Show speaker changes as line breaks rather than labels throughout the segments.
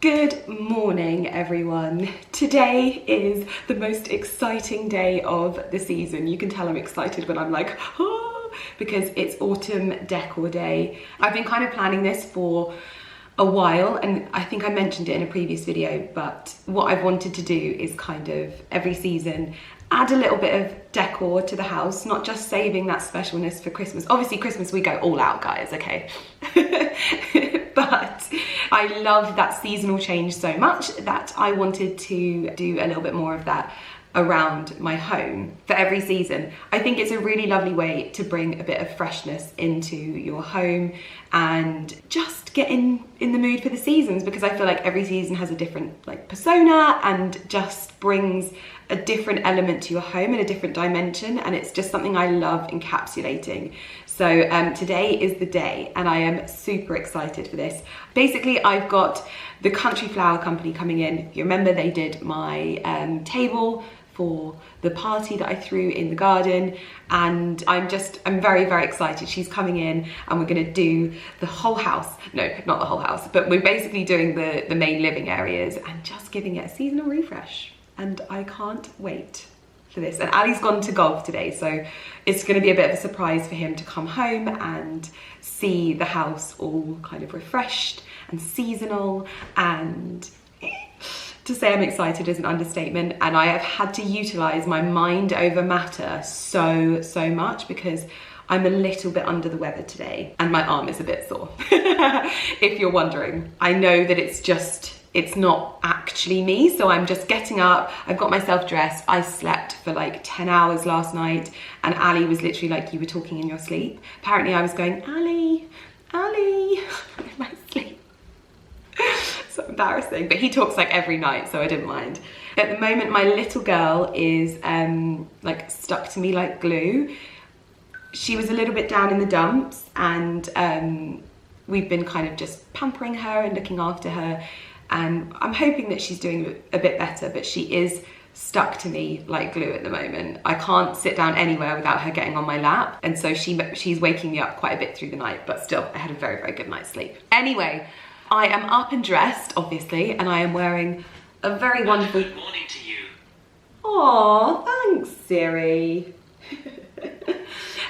Good morning, everyone. Today is the most exciting day of the season. You can tell I'm excited when I'm like, oh, because it's autumn decor day. I've been kind of planning this for a while, and I think I mentioned it in a previous video, but what I've wanted to do is kind of every season add a little bit of decor to the house, not just saving that specialness for Christmas. Obviously Christmas we go all out, guys, okay? But I love that seasonal change so much that I wanted to do a little bit more of that around my home for every season. I think it's a really lovely way to bring a bit of freshness into your home and just get in the mood for the seasons, because I feel like every season has a different persona and just brings a different element to your home in a different dimension, and it's just something I love encapsulating. So today is the day and I am super excited for this. Basically, I've got the Country Flower Company coming in. If you remember, they did my table for the party that I threw in the garden, and I'm very, very excited. She's coming in and we're gonna do the whole house. No, not the whole house, but we're basically doing the main living areas and just giving it a seasonal refresh. And I can't wait for this. And Ali's gone to golf today, so it's gonna be a bit of a surprise for him to come home and see the house all kind of refreshed and seasonal, and to say I'm excited is an understatement. And I have had to utilize my mind over matter so much because I'm a little bit under the weather today and my arm is a bit sore. If you're wondering, I know that it's not actually me, so I'm just getting up, I've got myself dressed. I slept for like 10 hours last night, and Ali was literally like, you were talking in your sleep. Apparently I was going, Ali, in my sleep. So embarrassing, but he talks like every night, so I didn't mind. At the moment, my little girl is like stuck to me like glue. She was a little bit down in the dumps, and we've been kind of just pampering her and looking after her. And I'm hoping that she's doing a bit better, but she is stuck to me like glue at the moment. I can't sit down anywhere without her getting on my lap. And so she's waking me up quite a bit through the night, but still, I had a very, very good night's sleep. Anyway, I am up and dressed, obviously, and I am wearing a very wonderful...
Good morning to you.
Aw, thanks, Siri.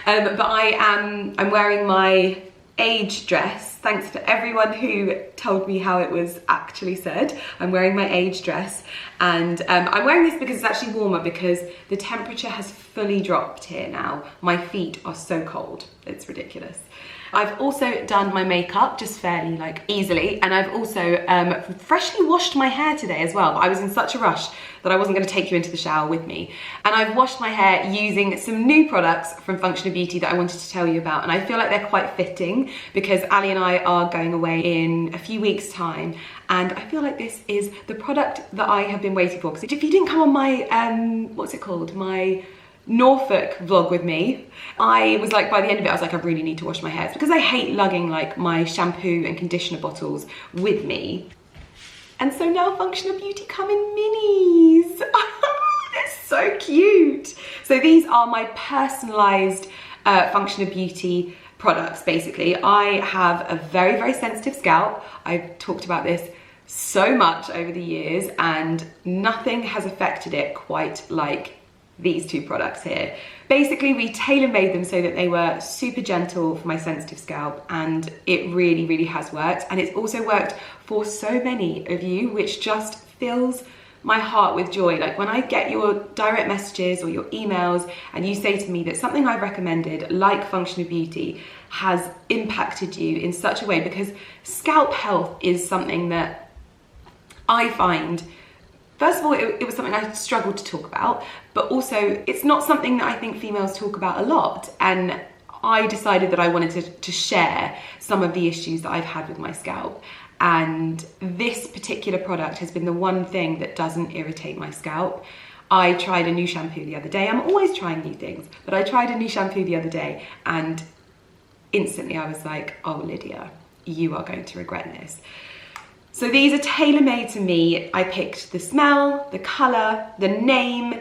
But I'm wearing my age dress. Thanks for everyone who told me how it was actually said. I'm wearing my age dress, and I'm wearing this because it's actually warmer, because the temperature has fully dropped here now. My feet are so cold, it's ridiculous. I've also done my makeup just fairly easily, and I've also freshly washed my hair today as well. I was in such a rush that I wasn't going to take you into the shower with me, and I've washed my hair using some new products from Function of Beauty that I wanted to tell you about, and I feel like they're quite fitting because Ali and I are going away in a few weeks' time, and I feel like this is the product that I have been waiting for. Because if you didn't come on my what's it called, my Norfolk vlog with me, I was like, by the end of it, I was like, I really need to wash my hair. It's because I hate lugging my shampoo and conditioner bottles with me. And so now Function of Beauty come in minis. They're so cute. So these are my personalized Function of Beauty products, basically. I have a very, very sensitive scalp. I've talked about this so much over the years, and nothing has affected it quite like these two products here. Basically, we tailor-made them so that they were super gentle for my sensitive scalp, and it really, really has worked. And it's also worked for so many of you, which just fills my heart with joy. Like when I get your direct messages or your emails and you say to me that something I've recommended, like Function of Beauty, has impacted you in such a way, because scalp health is something that I find, first of all, it was something I struggled to talk about, but also it's not something that I think females talk about a lot. And I decided that I wanted to share some of the issues that I've had with my scalp. And this particular product has been the one thing that doesn't irritate my scalp. I tried a new shampoo the other day. I'm always trying new things, but I tried a new shampoo the other day and instantly I was like, oh, Lydia, you are going to regret this. So these are tailor-made to me. I picked the smell, the color, the name,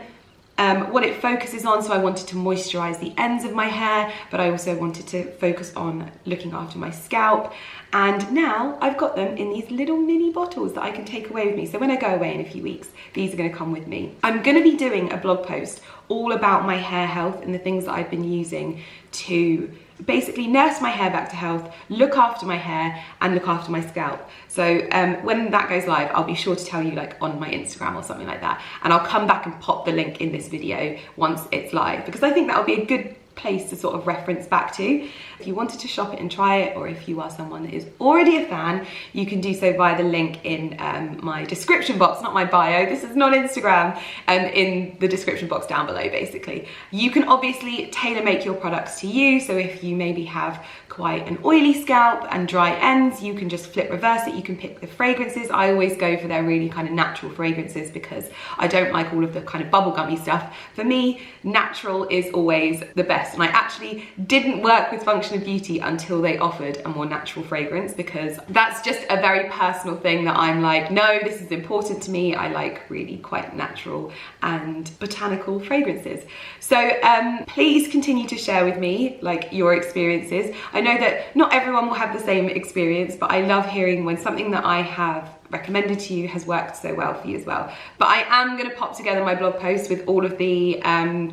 what it focuses on. So I wanted to moisturize the ends of my hair, but I also wanted to focus on looking after my scalp. And now I've got them in these little mini bottles that I can take away with me. So when I go away in a few weeks, these are gonna come with me. I'm gonna be doing a blog post all about my hair health and the things that I've been using to basically nurse my hair back to health, look after my hair and look after my scalp. So when that goes live, I'll be sure to tell you, like on my Instagram or something like that. And I'll come back and pop the link in this video once it's live, because I think that'll be a good place to sort of reference back to. If you wanted to shop it and try it, or if you are someone that is already a fan, you can do so via the link in my description box, not my bio, this is not Instagram, in the description box down below basically. You can obviously tailor make your products to you, so if you maybe have quite an oily scalp and dry ends, you can just flip reverse it, you can pick the fragrances. I always go for their really kind of natural fragrances because I don't like all of the kind of bubblegummy stuff. For me, natural is always the best, and I actually didn't work with Function of Beauty until they offered a more natural fragrance, because that's just a very personal thing that I'm like, no, this is important to me. I like really quite natural and botanical fragrances. So please continue to share with me like your experiences. I know that not everyone will have the same experience, but I love hearing when something that I have recommended to you has worked so well for you as well. But I am going to pop together my blog post with all of the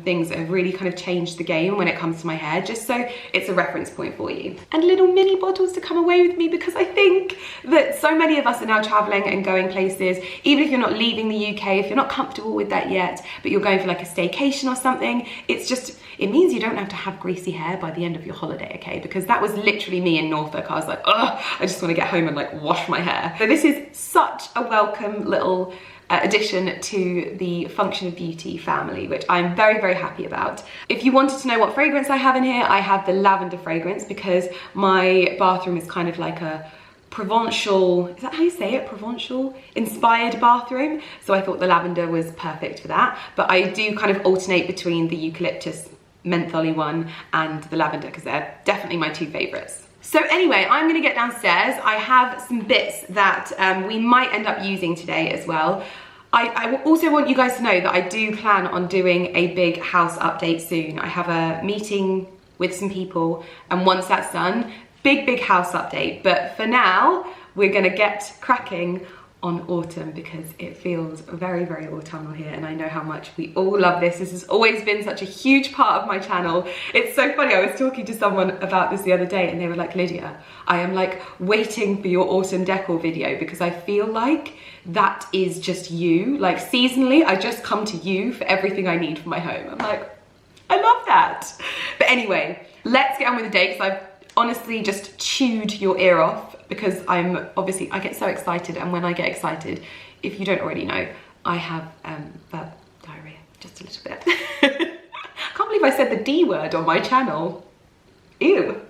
things that have really kind of changed the game when it comes to my hair, just so it's a reference point for you. And little mini bottles to come away with me, because I think that so many of us are now traveling and going places, even if you're not leaving the UK, if you're not comfortable with that yet, but you're going for like a staycation or something, it's just, it means you don't have to have greasy hair by the end of your holiday, okay? Because that was literally me in Norfolk. I was like, oh, I just want to get home and like wash my hair. So this is such a welcome little addition to the Function of Beauty family, which I'm very, very happy about. If you wanted to know what fragrance I have in here, I have the lavender fragrance, because my bathroom is kind of like a Provençal, is that how you say it? Provençal inspired bathroom. So I thought the lavender was perfect for that. But I do kind of alternate between the eucalyptus mentholy one and the lavender, because they're definitely my two favorites. So anyway, I'm gonna get downstairs. I have some bits that we might end up using today as well. I also want you guys to know that I do plan on doing a big house update soon. I have a meeting with some people, and once that's done, big house update. But for now, we're gonna get cracking on autumn, because it feels very, very autumnal here, and I know how much we all love this. This has always been such a huge part of my channel. It's so funny, I was talking to someone about this the other day and they were like, Lydia, I am like waiting for your autumn decor video, because I feel like that is just you. Like seasonally, I just come to you for everything I need for my home. I'm like, I love that. But anyway, let's get on with the day, because I've honestly just chewed your ear off, because I get so excited, and when I get excited, if you don't already know, I have verbal diarrhea, just a little bit. I can't believe I said the D word on my channel. Ew.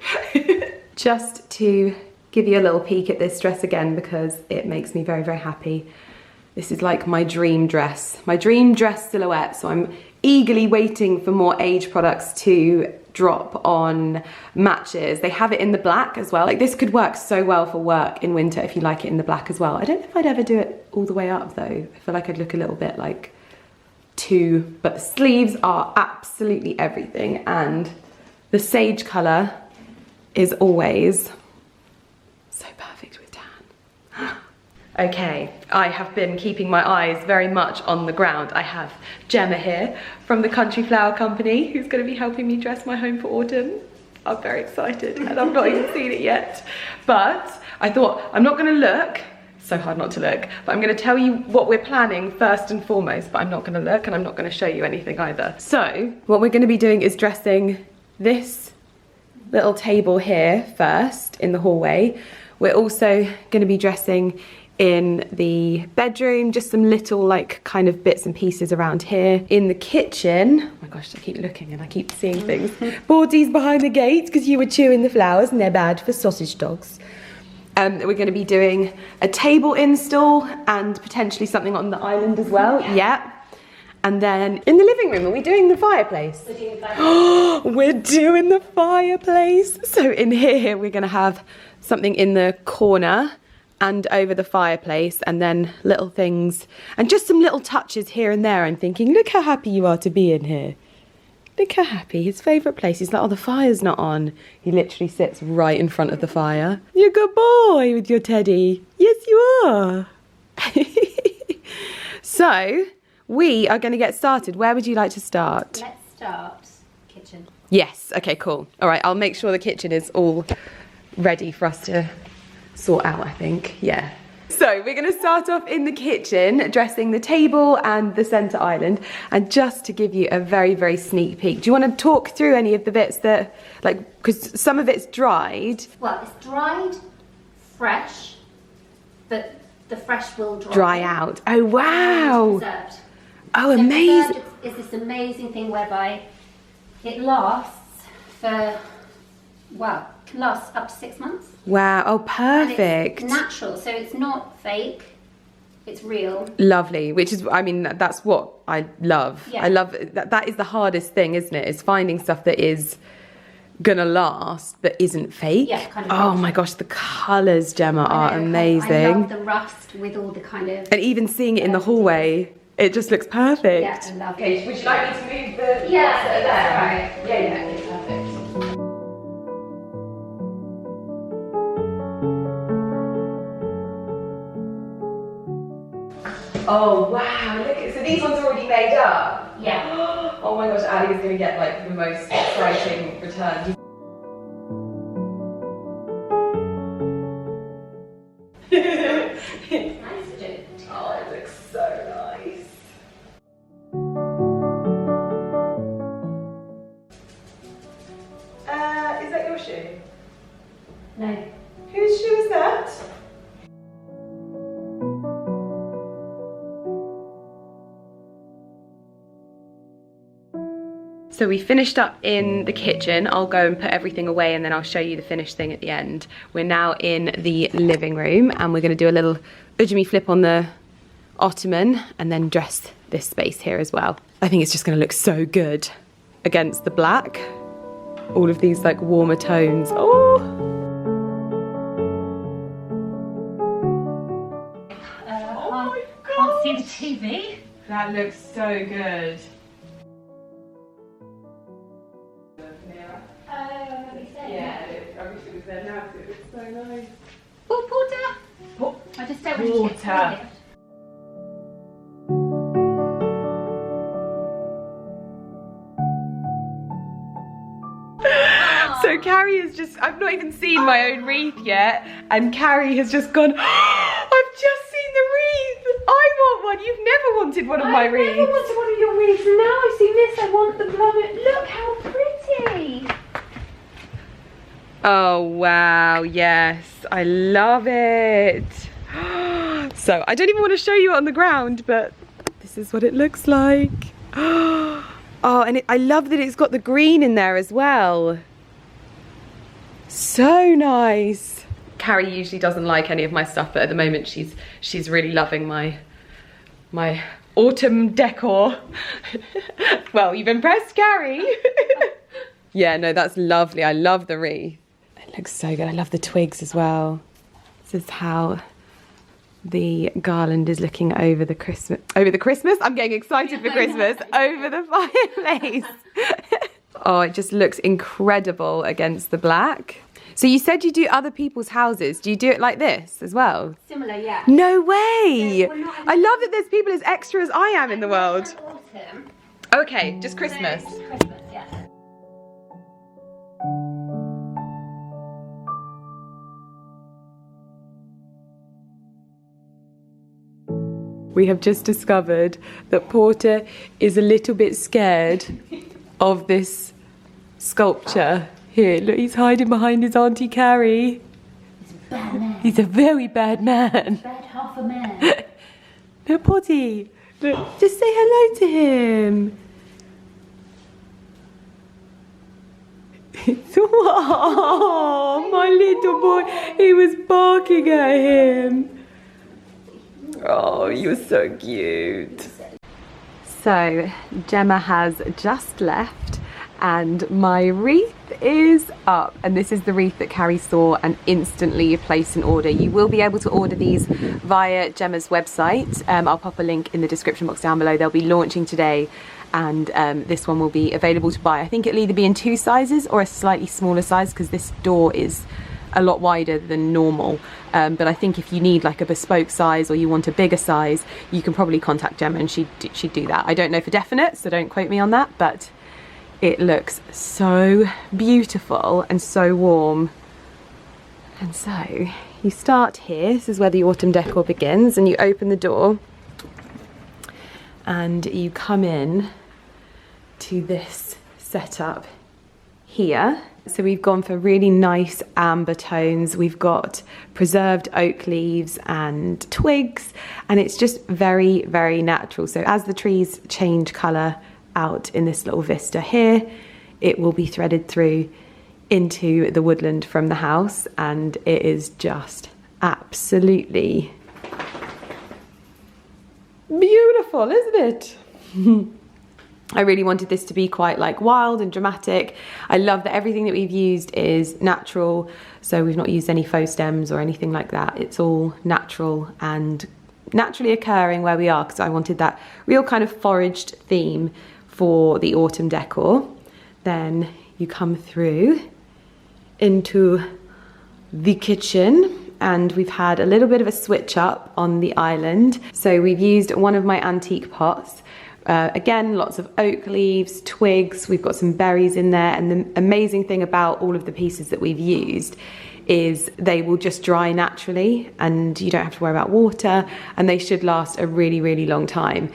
Just to give you a little peek at this dress again, because it makes me very, very happy. This is like my dream dress silhouette, so I'm eagerly waiting for more Age products to drop on matches. They have it in the black as well. Like this could work so well for work in winter if you like it in the black as well. I don't know if I'd ever do it all the way up though. I feel like I'd look a little bit like too, but the sleeves are absolutely everything, and the sage colour is always so perfect with tan. Okay, I have been keeping my eyes very much on the ground. I have Gemma here from the Country Flower Company, who's going to be helping me dress my home for autumn. I'm very excited, and I've not even seen it yet. But I thought, I'm not going to look, it's so hard not to look, but I'm going to tell you what we're planning first and foremost, but I'm not going to look, and I'm not going to show you anything either. So, what we're going to be doing is dressing this little table here first in the hallway. We're also going to be dressing in the bedroom, just some little like kind of bits and pieces around here. In the kitchen, oh my gosh, I keep looking and I keep seeing things. Boardies behind the gate, because you were chewing the flowers and they're bad for sausage dogs. We're going to be doing a table install and potentially something on the island as well. Yeah. And then in the living room, are we doing the fireplace? We're doing the fireplace. We're doing the fireplace. So in here, we're going to have something in the corner, and over the fireplace, and then little things and just some little touches here and there. I'm thinking, look how happy you are to be in here. Look how happy. His favourite place. He's like, oh, the fire's not on. He literally sits right in front of the fire. You're a good boy with your teddy. Yes, you are. So, we are going to get started. Where would you like to start?
Let's start kitchen.
Yes, okay, cool. All right, I'll make sure the kitchen is all ready for us to sort out, I think. Yeah. So we're going to start off in the kitchen, dressing the table and the centre island. And just to give you a very, very sneak peek, do you want to talk through any of the bits that, like, because some of it's dried?
Well, it's dried, fresh, but the fresh will
Dry out. Oh, wow.
Preserved.
Oh,
so
amazing.
Is this amazing thing whereby it lasts for, well, lasts up to 6 months.
Wow, oh, perfect.
And it's natural, so it's not fake, it's real.
Lovely, which is, I mean, that's what I love.
Yeah.
I love, that is the hardest thing, isn't it? Is finding stuff that is gonna last, but isn't fake.
Yeah, kind of.
Oh my gosh, the colours, Gemma, are amazing.
I love the rust with all the kind of...
And even seeing it in the hallway, it just looks perfect.
Yeah, I love it.
Okay, would you like me to move the...
Yeah, that's right.
Yeah, okay, perfect. Oh wow, look at, so these ones are already made up?
Yeah.
Oh my gosh, Ali is going to get like the most exciting return.
It's nice to do.
Oh, it looks so nice. Is that your shoe?
No.
Whose shoe is that? So we finished up in the kitchen. I'll go and put everything away and then I'll show you the finished thing at the end. We're now in the living room and we're going to do a little ujumi flip on the ottoman and then dress this space here as well. I think it's just going to look so good against the black. All of these like warmer tones. Oh!
Can't see the TV.
That looks so good.
Let me see.
Yeah, I wish it was there now because it looks so nice.
Oh, Porter! I just don't want to get it.
So Carrie has just, I've not even seen my own wreath yet, and Carrie has just gone, I've just seen the wreath! I want one! You've never wanted one of my wreaths.
I never wanted one of your wreaths, and now I've seen this, I want the plummet. Look how pretty!
Oh wow, yes, I love it. So I don't even want to show you it on the ground, but this is what it looks like. Oh, and I love that it's got the green in there as well. So nice. Carrie usually doesn't like any of my stuff, but at the moment she's really loving my autumn decor. Well, you've impressed Carrie. Yeah, no, that's lovely. I love the wreath. It looks so good. I love the twigs as well. This is how the garland is looking over the Christmas. I'm getting excited for Christmas. Over the fireplace. Oh, it just looks incredible against the black. So you said you do other people's houses. Do you do it like this as well?
Similar, yeah.
No way. I love that there's people as extra as I am in the world.
Autumn.
Okay, just Christmas.
Just Christmas, yeah.
We have just discovered that Porter is a little bit scared of this sculpture. Here, look, he's hiding behind his Auntie Carrie.
He's a bad man.
He's a very bad man.
Bad half a man.
No, Potty, look, just say hello to him. Oh, my little boy, he was barking at him. Oh, you're so cute. So Gemma has just left and my wreath is up, and this is the wreath that Carrie saw and instantly placed an order. You will be able to order these via Gemma's website. I'll pop a link in the description box down below. They'll be launching today, and this one will be available to buy. I think it'll either be in 2 sizes or a slightly smaller size, because this door is a lot wider than normal, but I think if you need like a bespoke size or you want a bigger size, you can probably contact Gemma and she'd do that. I don't know for definite, so don't quote me on that, but it looks so beautiful and so warm. And so you start here. This is where the autumn decor begins, and you open the door and you come in to this setup here. So we've gone for really nice amber tones. We've got preserved oak leaves and twigs, and it's just very, very natural. So as the trees change colour out in this little vista here, it will be threaded through into the woodland from the house, and it is just absolutely beautiful, isn't it? I really wanted this to be quite like wild and dramatic. I love that everything that we've used is natural, so we've not used any faux stems or anything like that. It's all natural and naturally occurring where we are, because I wanted that real kind of foraged theme for the autumn decor. Then you come through into the kitchen, and we've had a little bit of a switch up on the island. So we've used one of my antique pots. Again, lots of oak leaves, twigs, we've got some berries in there, and the amazing thing about all of the pieces that we've used is they will just dry naturally, and you don't have to worry about water, and they should last a really, really long time.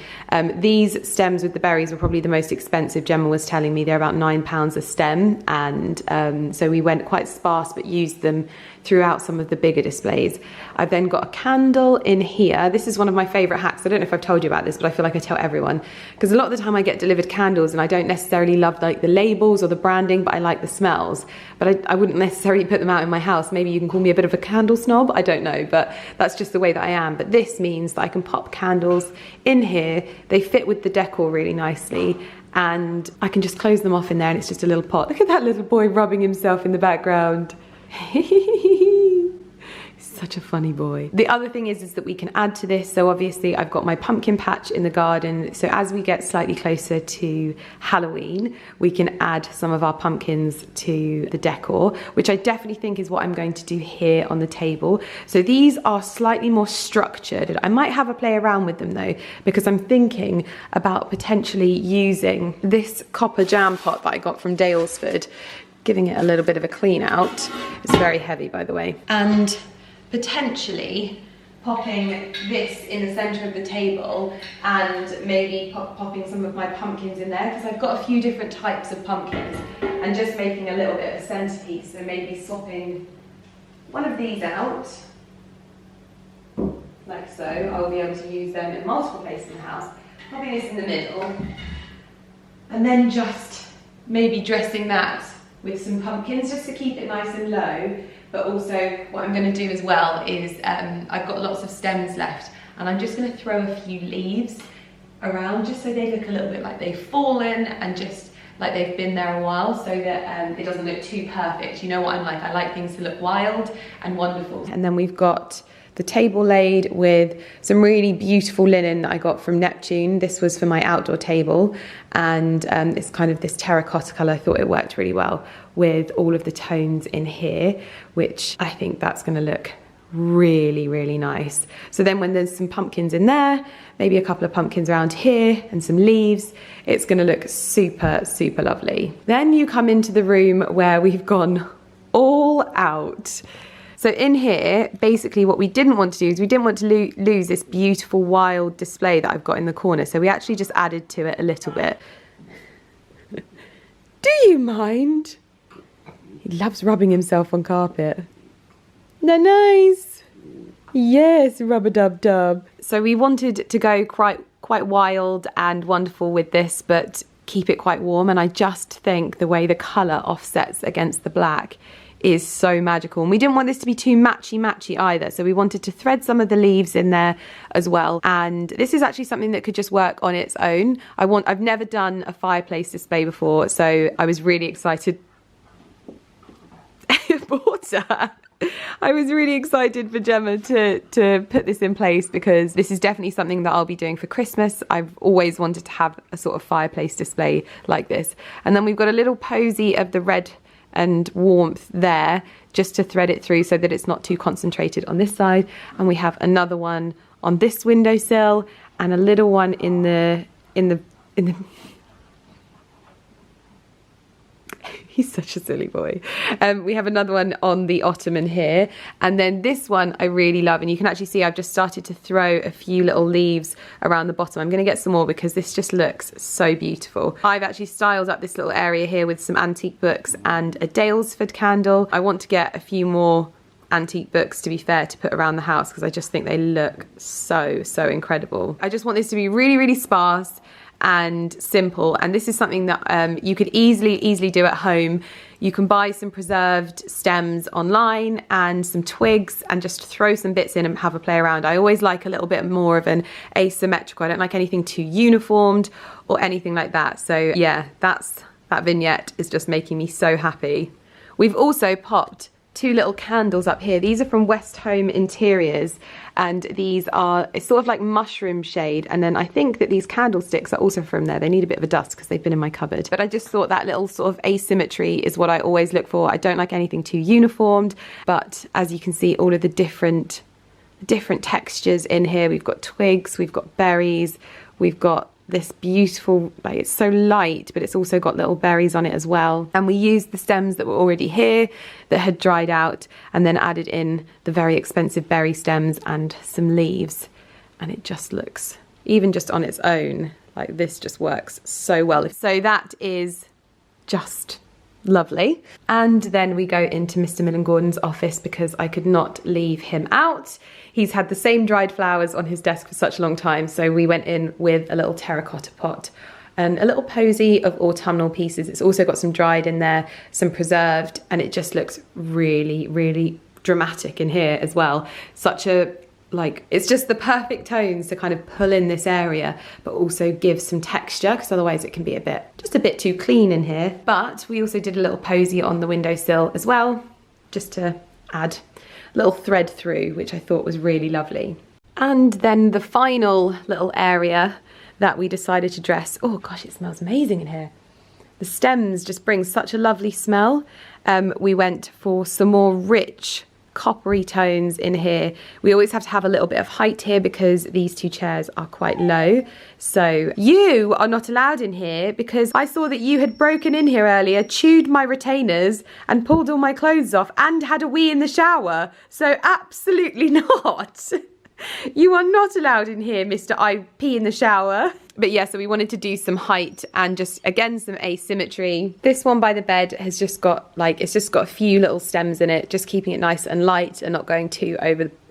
These stems with the berries were probably the most expensive. Gemma was telling me they're about £9 a stem, and so we went quite sparse but used them throughout some of the bigger displays. I've then got a candle in here. This is one of my favourite hacks. I don't know if I've told you about this, but I feel like I tell everyone, because a lot of the time I get delivered candles and I don't necessarily love like the labels or the branding, but I like the smells. But I wouldn't necessarily put them out in my house. Maybe you can call me a bit of a candle snob, I don't know, but that's just the way that I am. But this means that I can pop candles in here. They fit with the decor really nicely, and I can just close them off in there, and it's just a little pot. Look at that little boy rubbing himself in the background. Such a funny boy. The other thing is that we can add to this. So obviously I've got my pumpkin patch in the garden. So as we get slightly closer to Halloween, we can add some of our pumpkins to the decor, which I definitely think is what I'm going to do here on the table. So these are slightly more structured. I might have a play around with them though, because I'm thinking about potentially using this copper jam pot that I got from Dalesford, giving it a little bit of a clean out. It's very heavy, by the way. And potentially popping this in the center of the table, and maybe popping some of my pumpkins in there, because I've got a few different types of pumpkins, and just making a little bit of a centerpiece. So maybe swapping one of these out, like so. I'll be able to use them in multiple places in the house. Popping this in the middle, and then just maybe dressing that with some pumpkins, just to keep it nice and low. But also what I'm going to do as well is I've got lots of stems left, and I'm just going to throw a few leaves around just so they look a little bit like they've fallen and just like they've been there a while, so that it doesn't look too perfect. You know what I'm like, I like things to look wild and wonderful. And then we've got the table laid with some really beautiful linen that I got from Neptune. This was for my outdoor table, and it's kind of this terracotta colour. I thought it worked really well with all of the tones in here, which I think that's going to look really, really nice. So then when there's some pumpkins in there, maybe a couple of pumpkins around here and some leaves, it's going to look super, super lovely. Then you come into the room where we've gone all out. So in here, basically what we didn't want to do is we didn't want to lose this beautiful wild display that I've got in the corner. So we actually just added to it a little bit. Do you mind? He loves rubbing himself on carpet. They're nice. Yes, rub-a-dub-dub. So we wanted to go quite wild and wonderful with this, but keep it quite warm. And I just think the way the colour offsets against the black is so magical. And we didn't want this to be too matchy either, so we wanted to thread some of the leaves in there as well. And this is actually something that could just work on its own. I've never done a fireplace display before, so I was really excited. Water. I was really excited for Gemma to put this in place, because this is definitely something that I'll be doing for Christmas. I've always wanted to have a sort of fireplace display like this. And then we've got a little posy of the red and warmth there, just to thread it through so that it's not too concentrated on this side. And we have another one on this windowsill, and a little one in the he's such a silly boy. We have another one on the ottoman here, and then this one I really love, and you can actually see I've just started to throw a few little leaves around the bottom. I'm going to get some more because this just looks so beautiful. I've actually styled up this little area here with some antique books and a Dalesford candle. I want to get a few more antique books, to be fair, to put around the house, because I just think they look so incredible. I just want this to be really sparse and simple, and this is something that you could easily do at home. You can buy some preserved stems online and some twigs and just throw some bits in and have a play around. I always like a little bit more of an asymmetrical. I don't like anything too uniformed or anything like that. So yeah, that vignette is just making me so happy. We've also popped 2 little candles up here. These are from West Home Interiors, and these are, it's sort of like mushroom shade, and then I think that these candlesticks are also from there. They need a bit of a dust because they've been in my cupboard, but I just thought that little sort of asymmetry is what I always look for. I don't like anything too uniformed, but as you can see, all of the different textures in here. We've got twigs, we've got berries, we've got this beautiful, like, it's so light, but it's also got little berries on it as well. And we used the stems that were already here that had dried out, and then added in the very expensive berry stems and some leaves, and it just looks, even just on its own, like this just works so well. So that is just lovely. And then we go into Mr. Millen Gordon's office, because I could not leave him out. He's had the same dried flowers on his desk for such a long time, so we went in with a little terracotta pot and a little posy of autumnal pieces. It's also got some dried in there, some preserved, and it just looks really dramatic in here as well. Such a, like, it's just the perfect tones to kind of pull in this area, but also give some texture, because otherwise it can be just a bit too clean in here. But we also did a little posy on the windowsill as well, just to add a little thread through, which I thought was really lovely. And then the final little area that we decided to dress, oh gosh, it smells amazing in here. The stems just bring such a lovely smell. We went for some more rich coppery tones in here. We always have to have a little bit of height here because these 2 chairs are quite low. So you are not allowed in here, because I saw that you had broken in here earlier, chewed my retainers and pulled all my clothes off and had a wee in the shower. So absolutely not. You are not allowed in here, Mr. I pee in the shower. But yeah, so we wanted to do some height and just, again, some asymmetry. This one by the bed has just got, like, it's just got a few little stems in it, just keeping it nice and light and not going too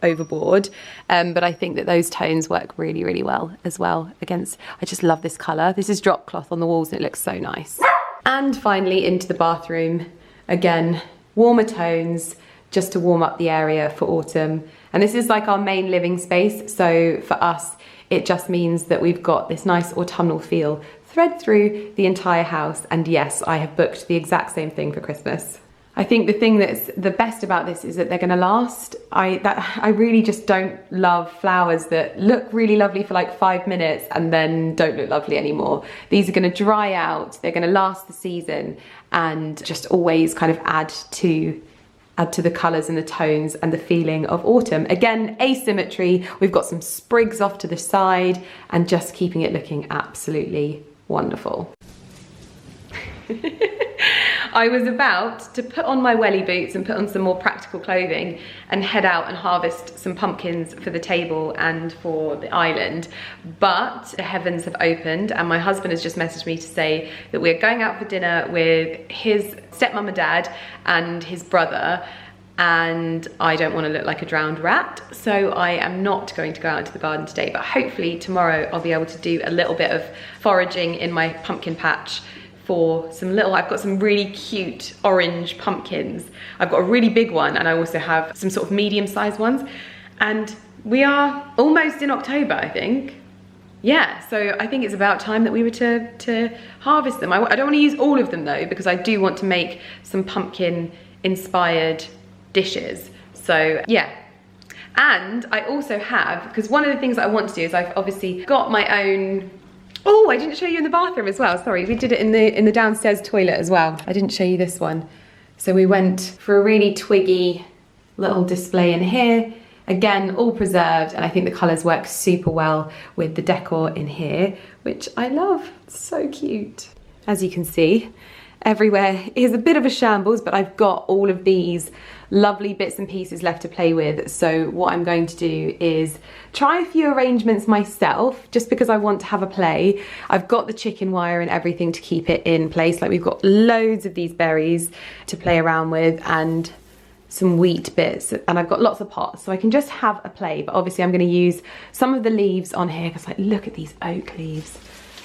overboard. But I think that those tones work really well as well against, I just love this colour. This is drop cloth on the walls and it looks so nice. And finally into the bathroom. Again, warmer tones, just to warm up the area for autumn. And this is like our main living space, so for us it just means that we've got this nice autumnal feel thread through the entire house. And yes, I have booked the exact same thing for Christmas. I think the thing that's the best about this is that they're going to last. I really just don't love flowers that look really lovely for like 5 minutes and then don't look lovely anymore. These are going to dry out, they're going to last the season, and just always kind of add to the colours and the tones and the feeling of autumn. Again, asymmetry, we've got some sprigs off to the side and just keeping it looking absolutely wonderful. I was about to put on my welly boots and put on some more practical clothing and head out and harvest some pumpkins for the table and for the island, but the heavens have opened and my husband has just messaged me to say that we're going out for dinner with his stepmom and dad and his brother, and I don't want to look like a drowned rat, so I am not going to go out into the garden today, but hopefully tomorrow I'll be able to do a little bit of foraging in my pumpkin patch for some little, I've got some really cute orange pumpkins. I've got a really big one and I also have some sort of medium-sized ones. And we are almost in October, I think. Yeah, so I think it's about time that we were to harvest them. I don't want to use all of them though, because I do want to make some pumpkin inspired dishes. So yeah. And I also have, because one of the things that I want to do is I've obviously got my own. Oh, I didn't show you in the bathroom as well. Sorry, we did it in the downstairs toilet as well. I didn't show you this one. So we went for a really twiggy little display in here. Again, all preserved, and I think the colours work super well with the decor in here, which I love. It's so cute. As you can see, everywhere is a bit of a shambles, but I've got all of these lovely bits and pieces left to play with. So what I'm going to do is try a few arrangements myself, just because I want to have a play. I've got the chicken wire and everything to keep it in place. Like, we've got loads of these berries to play around with and some wheat bits, and I've got lots of pots, so I can just have a play. But obviously I'm going to use some of the leaves on here, because like, look at these oak leaves,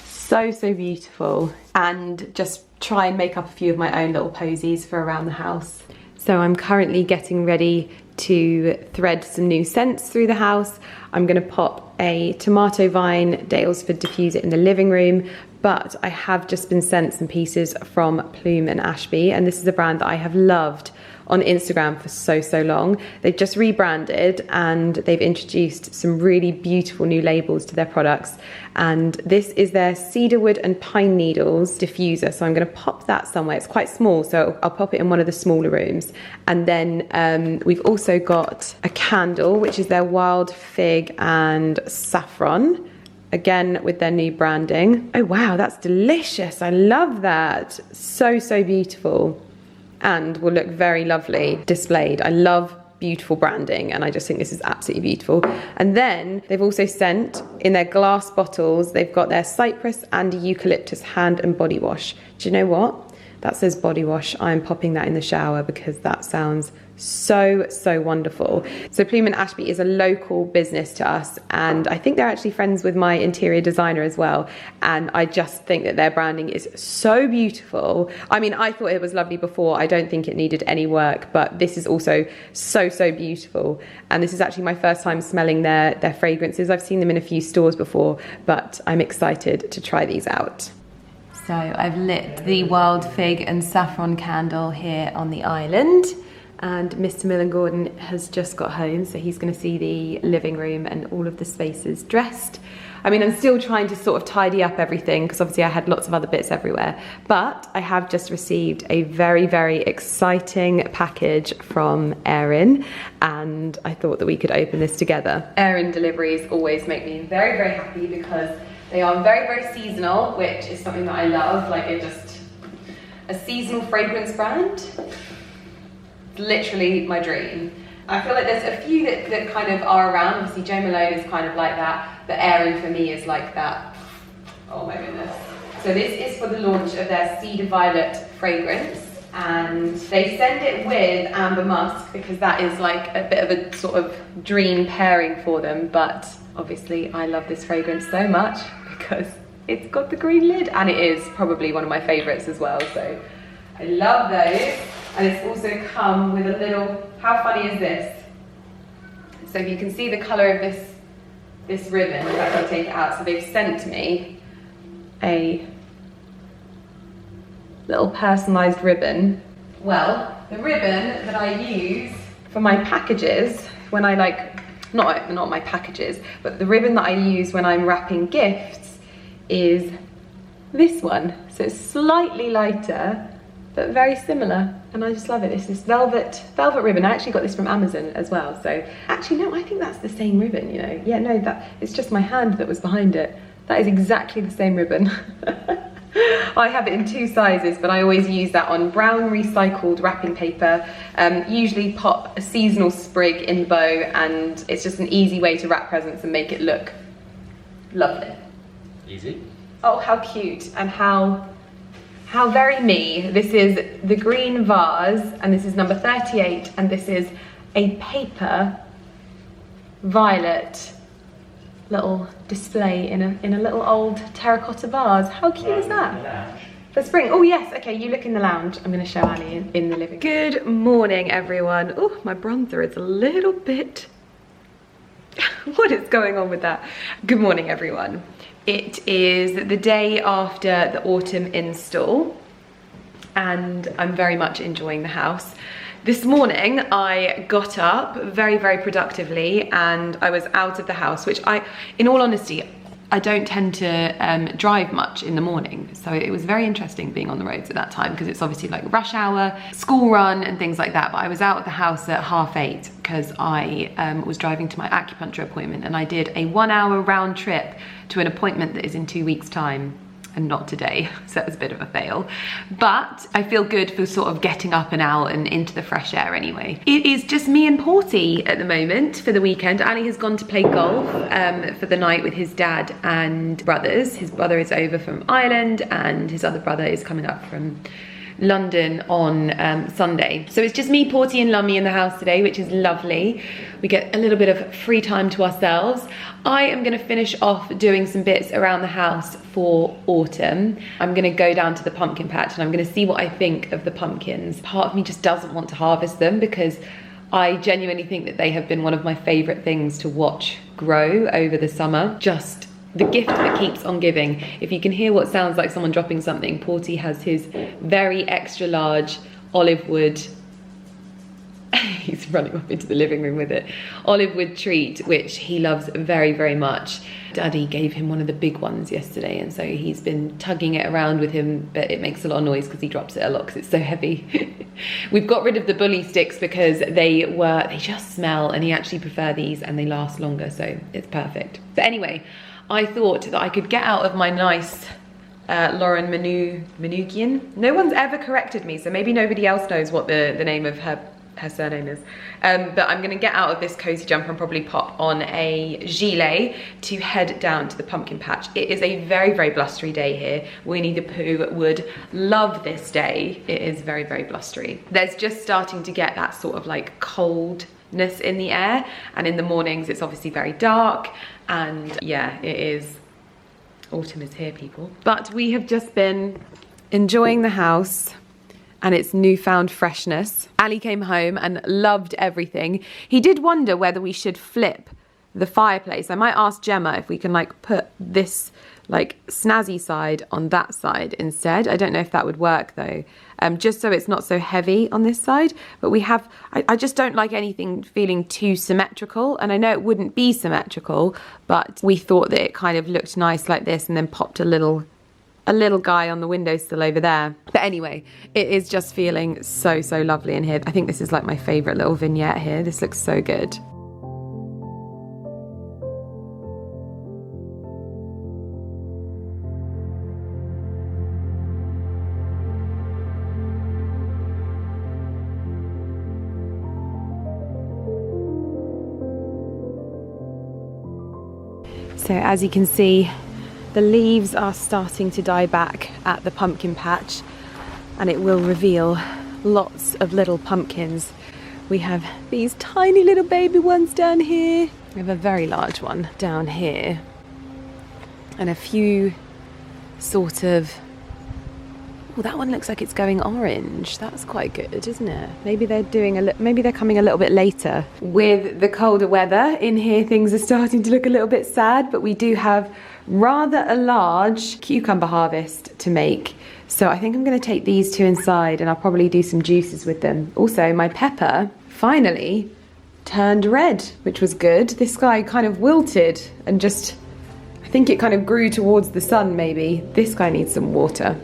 so beautiful, and just try and make up a few of my own little posies for around the house. So I'm currently getting ready to thread some new scents through the house. I'm going to pop a tomato vine Daylesford diffuser in the living room, but I have just been sent some pieces from Plume and Ashby, and this is a brand that I have loved on Instagram for so long. They've just rebranded and they've introduced some really beautiful new labels to their products, and this is their cedarwood and pine needles diffuser. So I'm going to pop that somewhere. It's quite small, so I'll pop it in one of the smaller rooms. And then we've also got a candle, which is their wild fig and saffron, again with their new branding. Oh wow, that's delicious. I love that. So beautiful, and will look very lovely displayed. I love beautiful branding, and I just think this is absolutely beautiful. And then they've also sent in their glass bottles, they've got their cypress and eucalyptus hand and body wash. Do you know what? That says body wash. I'm popping that in the shower because that sounds so wonderful. So Plume and Ashby is a local business to us, and I think they're actually friends with my interior designer as well, and I just think that their branding is so beautiful. I mean, I thought it was lovely before. I don't think it needed any work, but this is also so beautiful. And this is actually my first time smelling their fragrances. I've seen them in a few stores before, but I'm excited to try these out. So I've lit the wild fig and saffron candle here on the island, and Mr. Millen Gordon has just got home, so he's going to see the living room and all of the spaces dressed. I mean, I'm still trying to sort of tidy up everything, because obviously I had lots of other bits everywhere, but I have just received a very exciting package from Erin, and I thought that we could open this together. Erin deliveries always make me very happy, because they are very seasonal, which is something that I love. Like, a seasonal fragrance brand, literally my dream. I feel like there's a few that kind of are around. Obviously Jo Malone is kind of like that, but Erin for me is like that. Oh my goodness. So this is for the launch of their Cedar Violet fragrance, and they send it with Amber Musk, because that is like a bit of a sort of dream pairing for them. But obviously I love this fragrance so much because it's got the green lid, and it is probably one of my favorites as well. So I love those. And it's also come with a little, how funny is this? So if you can see the colour of this ribbon, if I can take it out. So they've sent me a little personalised ribbon. Well, the ribbon that I use for my packages, when I not my packages, but the ribbon that I use when I'm wrapping gifts is this one. So it's slightly lighter, but very similar, and I just love it. It's this velvet ribbon. I actually got this from Amazon as well. So actually, no, I think that's the same ribbon, you know. Yeah, no, that it's just my hand that was behind it. That is exactly the same ribbon. I have it in 2 sizes, but I always use that on brown recycled wrapping paper. Usually pop a seasonal sprig in the bow, and it's just an easy way to wrap presents and make it look lovely.
Easy.
Oh, how cute, and how very me. This is the green vase, and this is number 38, and this is a paper violet little display in a little old terracotta vase. How cute is that? for spring. Oh yes, okay, you look in the lounge. I'm gonna show Ali in the living room. Good morning, everyone. Oh, my bronzer is a little bit... what is going on with that? Good morning, everyone. It is the day after the autumn install and I'm very much enjoying the house. This morning I got up very productively and I was out of the house, which in all honesty, I don't tend to drive much in the morning. So it was very interesting being on the roads at that time because it's obviously like rush hour, school run and things like that. But I was out of the house at 8:30 because I was driving to my acupuncture appointment and I did a 1 hour round trip to an appointment that is in 2 weeks' time. And not today, so that was a bit of a fail. But I feel good for sort of getting up and out and into the fresh air anyway. It is just me and Porty at the moment for the weekend. Ali has gone to play golf for the night with his dad and brothers. His brother is over from Ireland and his other brother is coming up from London on Sunday. So it's just me, Porty and Lummy in the house today, which is lovely. We get a little bit of free time to ourselves. I am gonna finish off doing some bits around the house for autumn. I'm gonna go down to the pumpkin patch and I'm gonna see what I think of the pumpkins. Part of me just doesn't want to harvest them because I genuinely think that they have been one of my favorite things to watch grow over the summer. Just the gift that keeps on giving. If you can hear what sounds like someone dropping something, Porty has his very extra large olive wood, he's running off into the living room with it, olive wood treat, which he loves very much. Daddy gave him one of the big ones yesterday and so he's been tugging it around with him, but it makes a lot of noise because he drops it a lot because it's so heavy. We've got rid of the bully sticks because they just smell and he actually prefer these and they last longer, so it's perfect. But anyway, I thought that I could get out of my nice Lauren Manoogian. No one's ever corrected me, so maybe nobody else knows what the name of her surname is. But I'm gonna get out of this cozy jumper and probably pop on a gilet to head down to the pumpkin patch. It is a very blustery day here. Winnie the Pooh would love this day. It is very blustery. There's just starting to get that sort of like coldness in the air, and in the mornings it's obviously very dark, and yeah, it is, autumn is here, people. But we have just been enjoying the house and its newfound freshness. Ali came home and loved everything. He did wonder whether we should flip the fireplace. I might ask Gemma if we can like put this like snazzy side on that side instead. I don't know if that would work though, just so it's not so heavy on this side. But we have, I just don't like anything feeling too symmetrical, and I know it wouldn't be symmetrical, but we thought that it kind of looked nice like this and then popped a little guy on the windowsill over there. But anyway, it is just feeling so lovely in here. I think this is like my favorite little vignette here. This looks so good. So as you can see, the leaves are starting to die back at the pumpkin patch and it will reveal lots of little pumpkins. We have these tiny little baby ones down here. We have a very large one down here and a few sort of, oh, that one looks like it's going orange. That's quite good, isn't it? Maybe they're coming a little bit later. With the colder weather in here, things are starting to look a little bit sad, but we do have rather a large cucumber harvest to make. So I think I'm gonna take these two inside and I'll probably do some juices with them. Also, my pepper finally turned red, which was good. This guy kind of wilted and just, I think it kind of grew towards the sun maybe. This guy needs some water.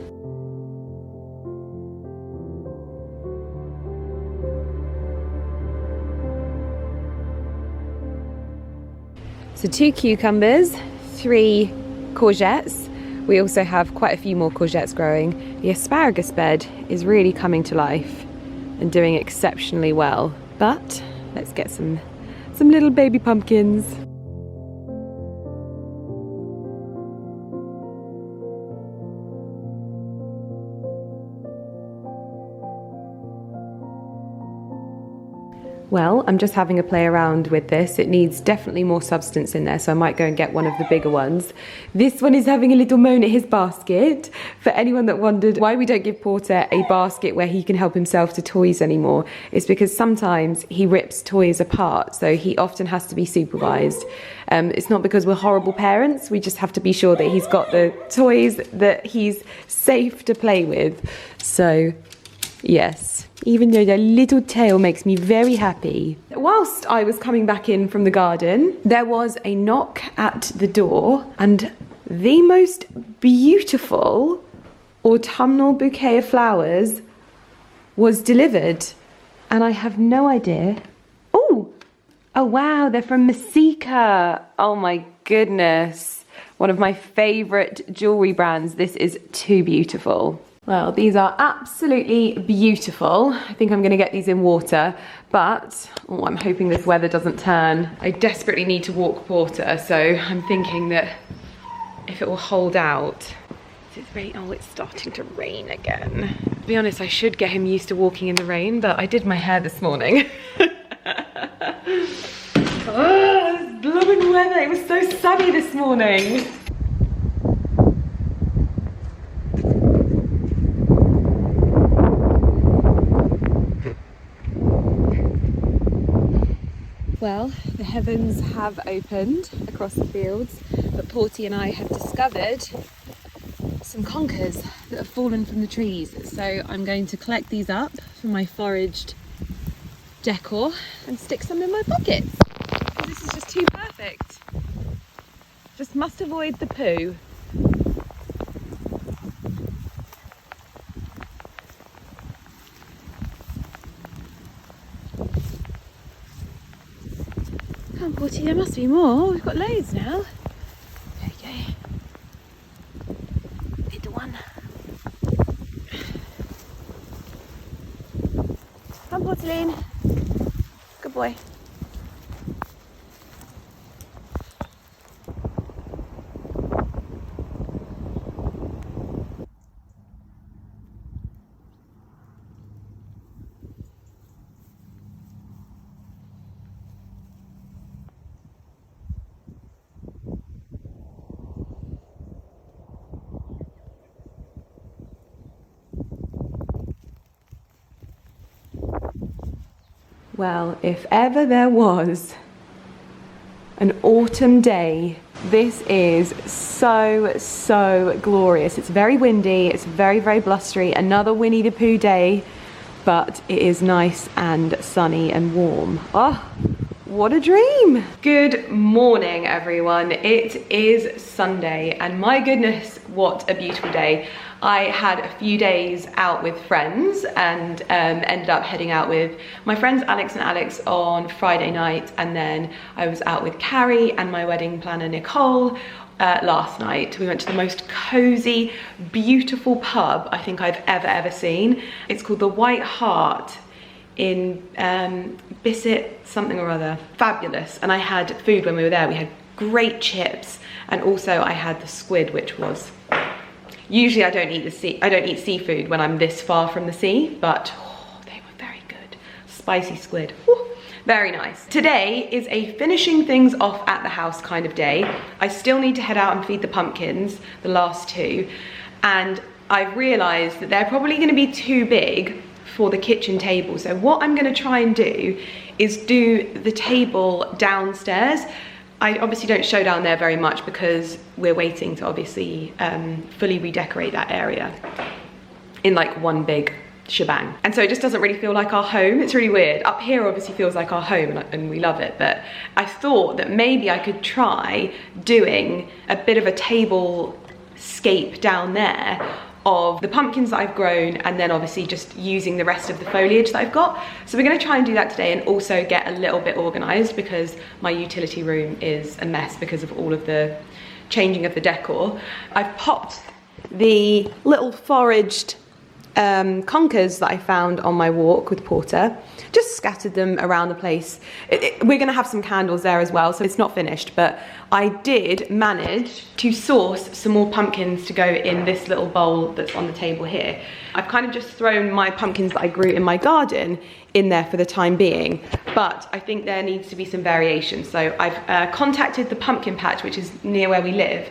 So 2 cucumbers, 3 courgettes. We also have quite a few more courgettes growing. The asparagus bed is really coming to life and doing exceptionally well. But let's get some little baby pumpkins. Well, I'm just having a play around with this. It needs definitely more substance in there, so I might go and get one of the bigger ones. This one is having a little moan at his basket. For anyone that wondered why we don't give Porter a basket where he can help himself to toys anymore, it's because sometimes he rips toys apart, so he often has to be supervised. It's not because we're horrible parents, we just have to be sure that he's got the toys that he's safe to play with. So, yes. Even though their little tail makes me very happy. Whilst I was coming back in from the garden, there was a knock at the door and the most beautiful autumnal bouquet of flowers was delivered. And I have no idea. Oh wow, they're from Masika. Oh my goodness. One of my favourite jewellery brands. This is too beautiful. Well, these are absolutely beautiful. I think I'm going to get these in water, but I'm hoping this weather doesn't turn. I desperately need to walk Porter, so I'm thinking that if it will hold out. It's rain. Oh, it's starting to rain again. To be honest, I should get him used to walking in the rain, but I did my hair this morning. Oh, this blooming weather. It was so sunny this morning. Well, the heavens have opened across the fields, but Porty and I have discovered some conkers that have fallen from the trees. So I'm going to collect these up for my foraged decor and stick some in my pockets. This is just too perfect. Just must avoid the poo. Come on, Porty, there must be more. We've got loads now. There you go. Little one. Come, Portaline. Good boy. Well, if ever there was an autumn day, this is so glorious. It's very windy, it's very blustery, another Winnie the Pooh day, but it is nice and sunny and warm. Oh, what a dream. Good morning, everyone. It is Sunday, and my goodness, what a beautiful day. I had a few days out with friends and ended up heading out with my friends Alex and Alex on Friday night, and then I was out with Carrie and my wedding planner Nicole last night. We went to the most cozy, beautiful pub I think I've ever seen. It's called the White Hart in Bissett something or other. Fabulous. And I had food when we were there. We had great chips, and also I had the squid, which was... Usually I don't eat seafood when I'm this far from the sea, but oh, they were very good. Spicy squid, ooh, very nice. Today is a finishing things off at the house kind of day. I still need to head out and feed the pumpkins, the last two, and I've realized that they're probably gonna be too big for the kitchen table. So what I'm gonna try and do is do the table downstairs. I obviously don't show down there very much because we're waiting to obviously fully redecorate that area in like one big shebang. And so it just doesn't really feel like our home. It's really weird. Up here obviously feels like our home and we love it, but I thought that maybe I could try doing a bit of a table scape down there of the pumpkins that I've grown, and then obviously just using the rest of the foliage that I've got. So we're going to try and do that today, and also get a little bit organised because my utility room is a mess because of all of the changing of the decor. I've popped the little foraged conkers that I found on my walk with Porter. Just scattered them around the place. We're gonna have some candles there as well, so it's not finished, but I did manage to source some more pumpkins to go in this little bowl that's on the table here. I've kind of just thrown my pumpkins that I grew in my garden in there for the time being, but I think there needs to be some variation. So I've contacted the pumpkin patch, which is near where we live,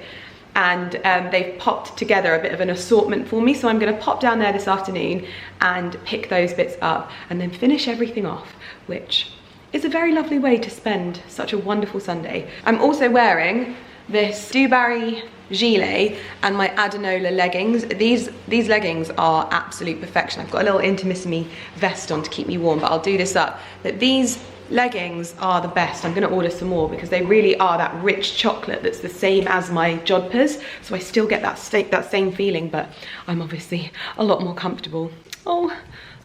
and they've popped together a bit of an assortment for me, so I'm going to pop down there this afternoon and pick those bits up and then finish everything off, which is a very lovely way to spend such a wonderful Sunday. I'm also wearing this Dewberry gilet and my Adenola leggings. These leggings are absolute perfection. I've got a little intimissimi vest on to keep me warm, but I'll do this up. But these leggings are the best. I'm gonna order some more because they really are that rich chocolate that's the same as my jodhpurs, so I still get that same feeling, but I'm obviously a lot more comfortable. Oh,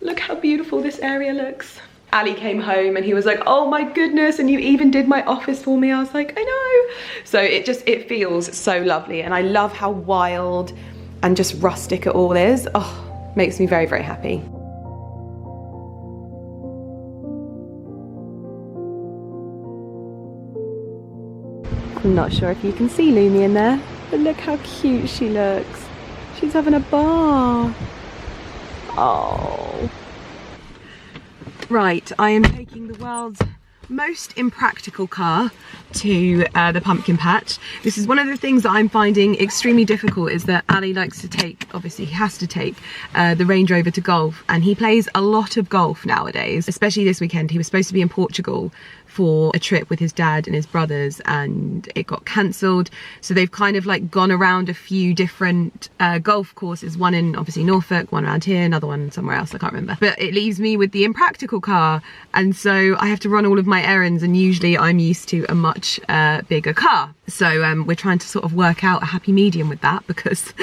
look how beautiful this area looks. Ali came home and he was like, oh my goodness, and you even did my office for me. I was like, I know. So it feels so lovely, and I love how wild and just rustic it all is. Oh, makes me very, very happy. I'm not sure if you can see Lumi in there, but look how cute she looks. She's having a bath. Oh. Right, I am taking the world's most impractical car to the pumpkin patch. This is one of the things that I'm finding extremely difficult, is that Ali likes to take, obviously he has to take the Range Rover to golf, and he plays a lot of golf nowadays, especially this weekend. He was supposed to be in Portugal for a trip with his dad and his brothers, and it got cancelled, so they've kind of like gone around a few different golf courses, one in obviously Norfolk, one around here, another one somewhere else, I can't remember, but it leaves me with the impractical car, and so I have to run all of my errands, and usually I'm used to a much bigger car. So we're trying to sort of work out a happy medium with that, because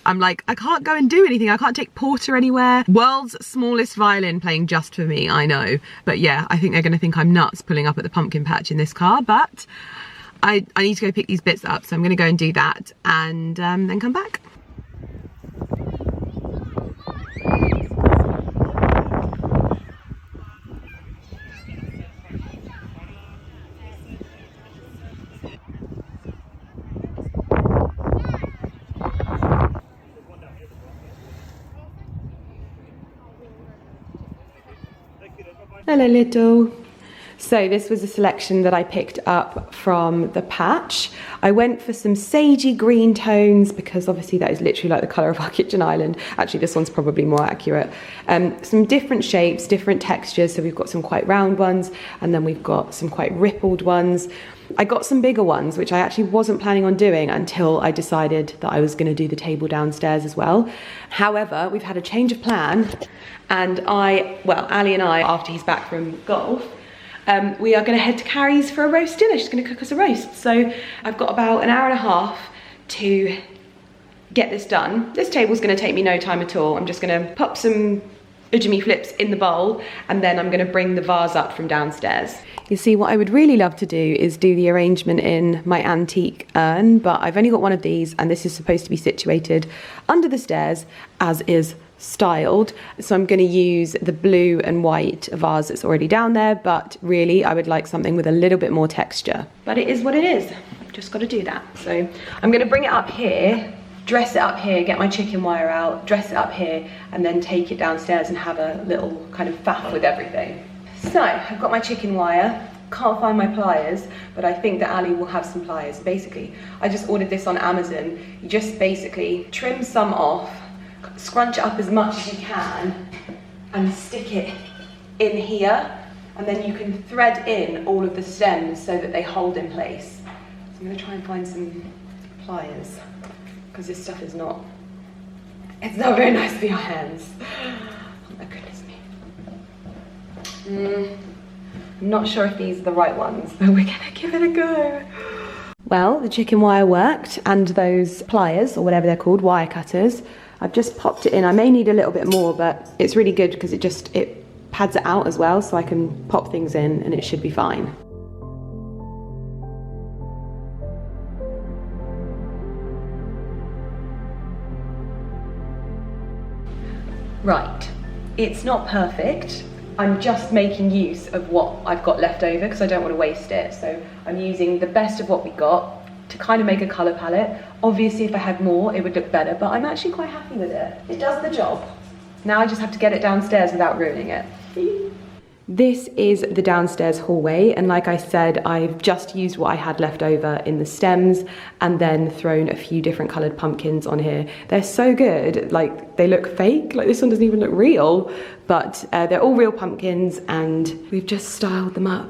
I'm like, I can't go and do anything. I can't take Porter anywhere. World's smallest violin playing just for me, I know. But yeah, I think they're going to think I'm nuts pulling up at the pumpkin patch in this car. But I need to go pick these bits up. So I'm going to go and do that and then come back. Hello, little. So this was a selection that I picked up from the patch. I went for some sagey green tones because obviously that is literally like the colour of our kitchen island. Actually, this one's probably more accurate. Some different shapes, different textures. So we've got some quite round ones, and then we've got some quite rippled ones. I got some bigger ones, which I actually wasn't planning on doing until I decided that I was going to do the table downstairs as well. However, we've had a change of plan, and Ali and I, after he's back from golf, we are going to head to Carrie's for a roast dinner. She's going to cook us a roast. So I've got about an hour and a half to get this done. This table's going to take me no time at all. I'm just going to pop some ujimi flips in the bowl, and then I'm going to bring the vase up from downstairs. You see, what I would really love to do is do the arrangement in my antique urn, but I've only got one of these, and this is supposed to be situated under the stairs as is styled. So I'm going to use the blue and white vase that's already down there, but really I would like something with a little bit more texture. But it is what it is. I've just got to do that. So I'm going to bring it up here, dress it up here, get my chicken wire out, dress it up here, and then take it downstairs and have a little kind of faff with everything. So I've got my chicken wire, can't find my pliers, but I think that Ali will have some pliers. Basically, I just ordered this on Amazon. You just basically trim some off, scrunch it up as much as you can, and stick it in here, and then you can thread in all of the stems so that they hold in place. So I'm going to try and find some pliers, because this stuff is not, it's not very nice for your hands. Oh my goodness me. I'm not sure if these are the right ones, but we're gonna give it a go. Well, the chicken wire worked, and those pliers, or whatever they're called, wire cutters, I've just popped it in. I may need a little bit more, but it's really good because it pads it out as well, so I can pop things in and it should be fine. Right, it's not perfect. I'm just making use of what I've got left over because I don't want to waste it. So I'm using the best of what we got to kind of make a colour palette. Obviously if I had more it would look better, but I'm actually quite happy with it. It does the job. Now I just have to get it downstairs without ruining it. This is the downstairs hallway, and like I said, I've just used what I had left over in the stems and then thrown a few different coloured pumpkins on here. They're so good, like they look fake, like this one doesn't even look real, but they're all real pumpkins and we've just styled them up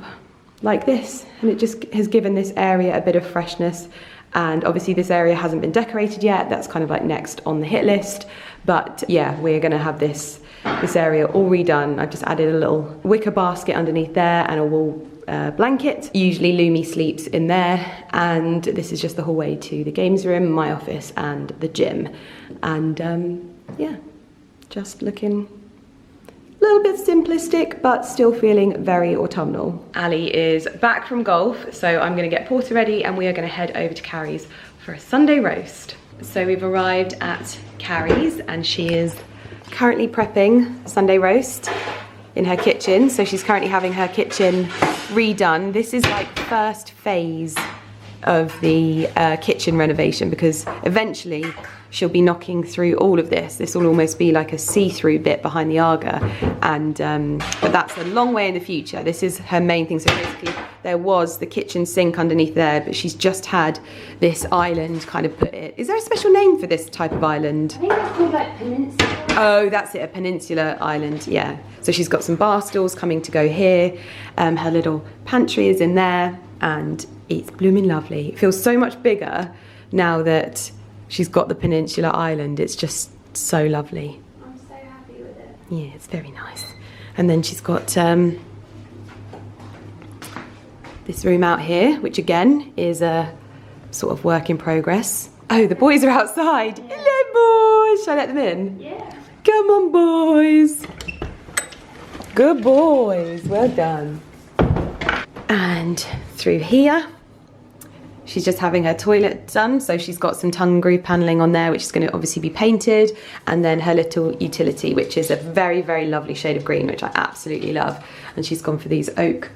like this, and it just has given this area a bit of freshness. And obviously this area hasn't been decorated yet, that's kind of like next on the hit list, but yeah, we're gonna have this area all redone. I've just added a little wicker basket underneath there and a wall blanket. Usually Lumi sleeps in there, and this is just the hallway to the games room, my office and the gym. And yeah, just looking a little bit simplistic, but still feeling very autumnal. Ali is back from golf, so I'm gonna get Porter ready and we are gonna head over to Carrie's for a Sunday roast. So we've arrived at Carrie's and she is currently prepping Sunday roast in her kitchen. So she's currently having her kitchen redone. This is like first phase of the kitchen renovation, because eventually she'll be knocking through all of this. This will almost be like a see-through bit behind the Aga, and but that's a long way in the future. This is her main thing. So basically there was the kitchen sink underneath there, but she's just had this island kind of put in. Is there a special name for this type of island?
I think it's called like peninsula.
Oh, that's it, a peninsula island, yeah. So she's got some bar stools coming to go here. Her little pantry is in there, and it's blooming lovely. It feels so much bigger now that she's got the peninsula island. It's just so lovely.
I'm so happy with it.
Yeah, it's very nice. And then she's got this room out here, which again is a sort of work in progress. Oh, the boys are outside. Yeah. Hello, boys. Shall I let them in?
Yeah.
Come on, boys. Good boys. Well done. And through here, she's just having her toilet done. So she's got some tongue and groove paneling on there, which is going to obviously be painted. And then her little utility, which is a very, very lovely shade of green, which I absolutely love. And she's gone for these oak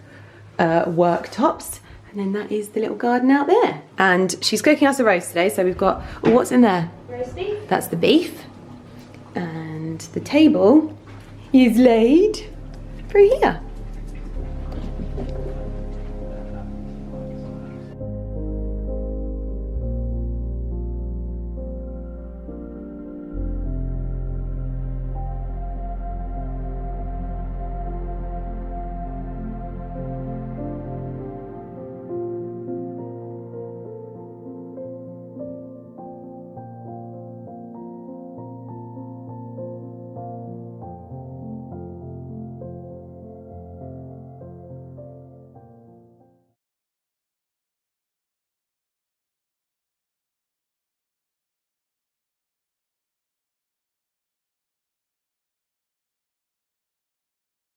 worktops. And then that is the little garden out there. And she's cooking us a roast today. So we've got, oh, what's in there?
Roast beef.
That's the beef. And the table is laid through here.